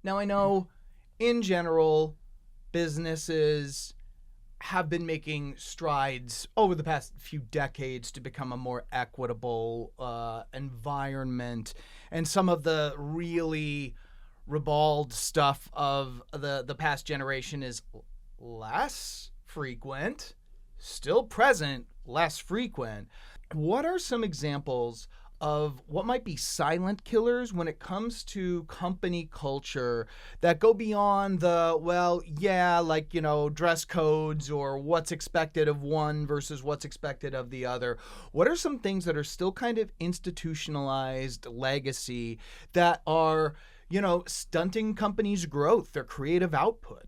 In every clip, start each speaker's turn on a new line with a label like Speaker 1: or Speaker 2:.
Speaker 1: Now, I know in general, businesses have been making strides over the past few decades to become a more equitable environment. And some of the really ribald stuff of the past generation is less frequent, still present, less frequent. What are some examples of what might be silent killers when it comes to company culture that go beyond the, well, yeah, like, dress codes or what's expected of one versus what's expected of the other? What are some things that are still kind of institutionalized legacy that are, stunting companies' growth, their creative output?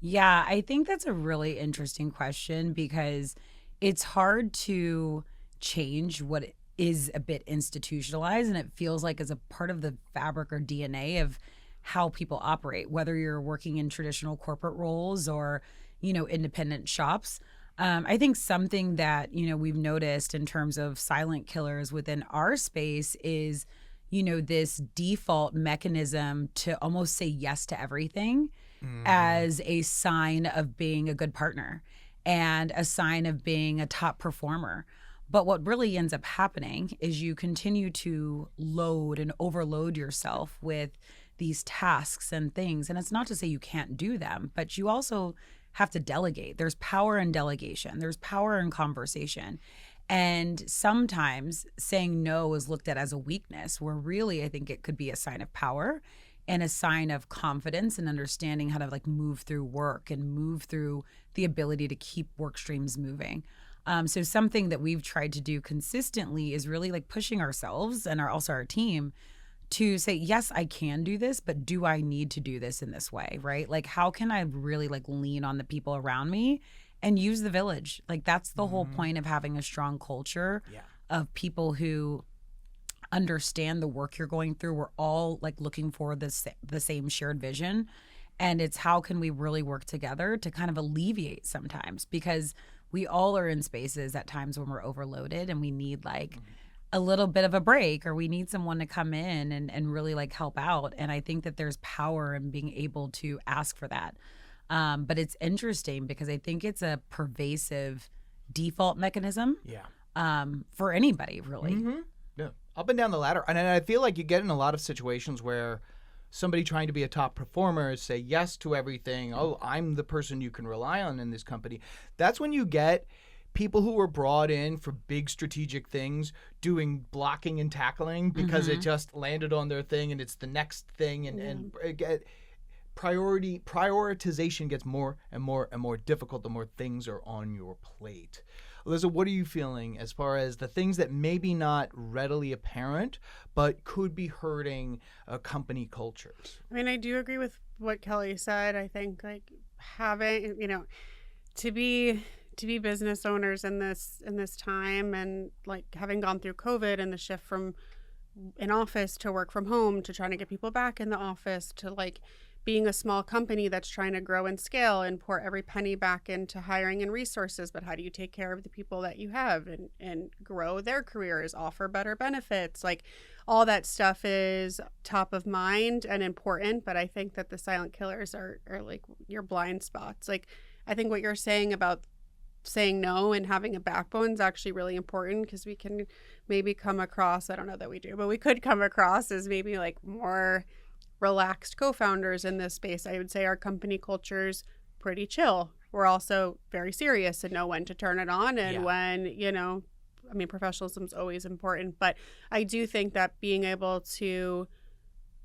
Speaker 2: Yeah, I think that's a really interesting question because it's hard to change what is a bit institutionalized, and it feels like as a part of the fabric or DNA of how people operate, whether you're working in traditional corporate roles or, independent shops. I think something that, we've noticed in terms of silent killers within our space is, this default mechanism to almost say yes to everything
Speaker 1: Mm-hmm.
Speaker 2: as a sign of being a good partner and a sign of being a top performer. But what really ends up happening is you continue to load and overload yourself with these tasks and things. And it's not to say you can't do them, but you also have to delegate. There's power in delegation, there's power in conversation. And sometimes saying no is looked at as a weakness, where really I think it could be a sign of power and a sign of confidence and understanding how to like move through work and move through the ability to keep work streams moving. So something that we've tried to do consistently is really like pushing ourselves and also our team to say, yes, I can do this, but do I need to do this in this way, right? Like, how can I really like lean on the people around me and use the village? Like, that's the whole
Speaker 1: Mm-hmm.
Speaker 2: point of having a strong culture
Speaker 1: Yeah.
Speaker 2: of people who understand the work you're going through. We're all like looking for the same shared vision. And it's how can we really work together to kind of alleviate sometimes, because we all are in spaces at times when we're overloaded and we need like a little bit of a break, or we need someone to come in and really like help out. And I think that there's power in being able to ask for that. But it's interesting because I think it's a pervasive default mechanism
Speaker 1: Yeah.
Speaker 2: for anybody, really.
Speaker 1: Mm-hmm. Yeah. Up and down the ladder. And I feel like you get in a lot of situations where somebody trying to be a top performer say yes to everything. Oh, I'm the person you can rely on in this company. That's when you get people who were brought in for big strategic things doing blocking and tackling because it
Speaker 2: Mm-hmm.
Speaker 1: just landed on their thing and it's the next thing and prioritization gets more and more and more difficult the more things are on your plate. Alyssa, what are you feeling as far as the things that maybe not readily apparent but could be hurting company cultures?
Speaker 3: I mean, I do agree with what Kelly said. I think like having, to be business owners in this time, and like having gone through COVID and the shift from in office to work from home to trying to get people back in the office to like being a small company that's trying to grow and scale and pour every penny back into hiring and resources. But how do you take care of the people that you have and grow their careers, offer better benefits? Like all that stuff is top of mind and important. But I think that the silent killers are like your blind spots. Like I think what you're saying about saying no and having a backbone is actually really important, because we can maybe come across, I don't know that we do, but we could come across as maybe like more relaxed co-founders in this space. I would say our company culture's pretty chill. We're also very serious and know when to turn it on and
Speaker 1: Yeah.
Speaker 3: when, I mean, professionalism is always important, but I do think that being able to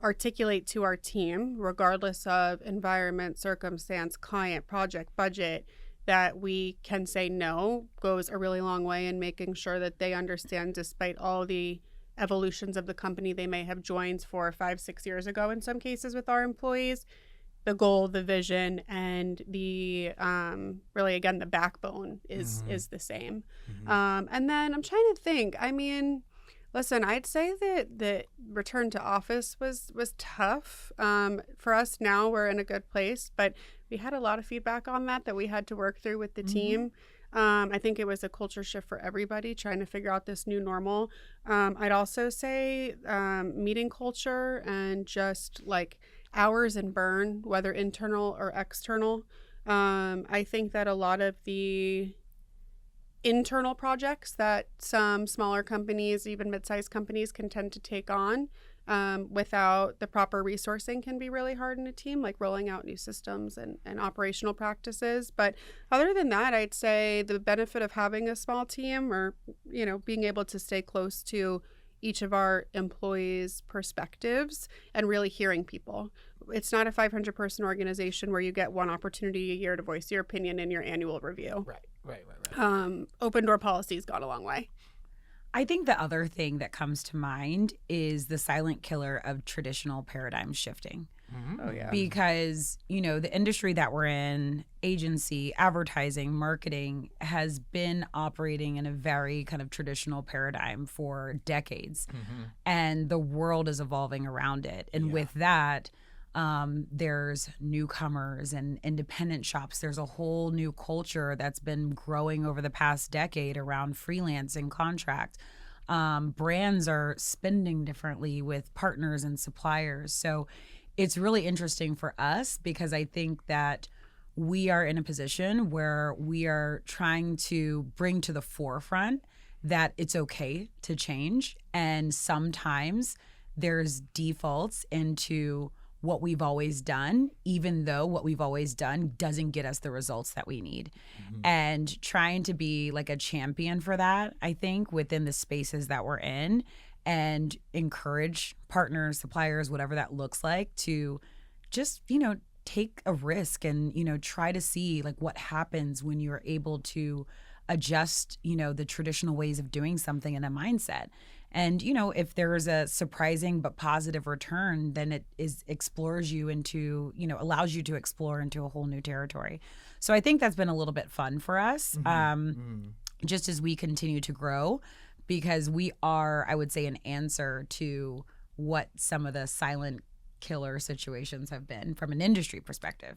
Speaker 3: articulate to our team, regardless of environment, circumstance, client, project, budget, that we can say no goes a really long way in making sure that they understand, despite all the evolutions of the company they may have joined 4 or 5, 6 years ago in some cases with our employees, the goal, the vision, and the really, again, the backbone is
Speaker 1: Mm-hmm.
Speaker 3: is the same.
Speaker 1: Mm-hmm.
Speaker 3: And then I'm trying to think. I mean, listen, I'd say that the return to office was tough for us. Now we're in a good place, but we had a lot of feedback on that we had to work through with the team. I think it was a culture shift for everybody trying to figure out this new normal. I'd also say meeting culture and just like hours and burn, whether internal or external. I think that a lot of the internal projects that some smaller companies, even mid-sized companies, can tend to take on without the proper resourcing can be really hard in a team, like rolling out new systems and operational practices. But other than that, I'd say the benefit of having a small team, or, you know, being able to stay close to each of our employees' perspectives and really hearing people. It's not a 500-person organization where you get one opportunity a year to voice your opinion in your annual review.
Speaker 1: Right.
Speaker 3: Open door policy's gone a long way.
Speaker 2: I think the other thing that comes to mind is the silent killer of traditional paradigm shifting.
Speaker 3: Oh, yeah.
Speaker 2: Because, you know, the industry that we're in, agency, advertising, marketing, has been operating in a very kind of traditional paradigm for decades. And the world is evolving around it. And with that, there's newcomers and independent shops. There's a whole new culture that's been growing over the past decade around freelance and contract. Brands are spending differently with partners and suppliers. So it's really interesting for us because I think that we are in a position where we are trying to bring to the forefront that it's okay to change. And sometimes there's defaults into what we've always done, even though what we've always done doesn't get us the results that we need. And trying to be like a champion for that, I think, within the spaces that we're in, and encourage partners, suppliers, whatever that looks like, to just, you know, take a risk and, you know, try to see like what happens when you're able to adjust, you know, the traditional ways of doing something in a mindset. And, you know, if there's a surprising but positive return, then it explores you into, you know, allows you to explore into a whole new territory. So I think that's been a little bit fun for us, just as we continue to grow, because we are, I would say, an answer to what some of the silent killer situations have been from an industry perspective.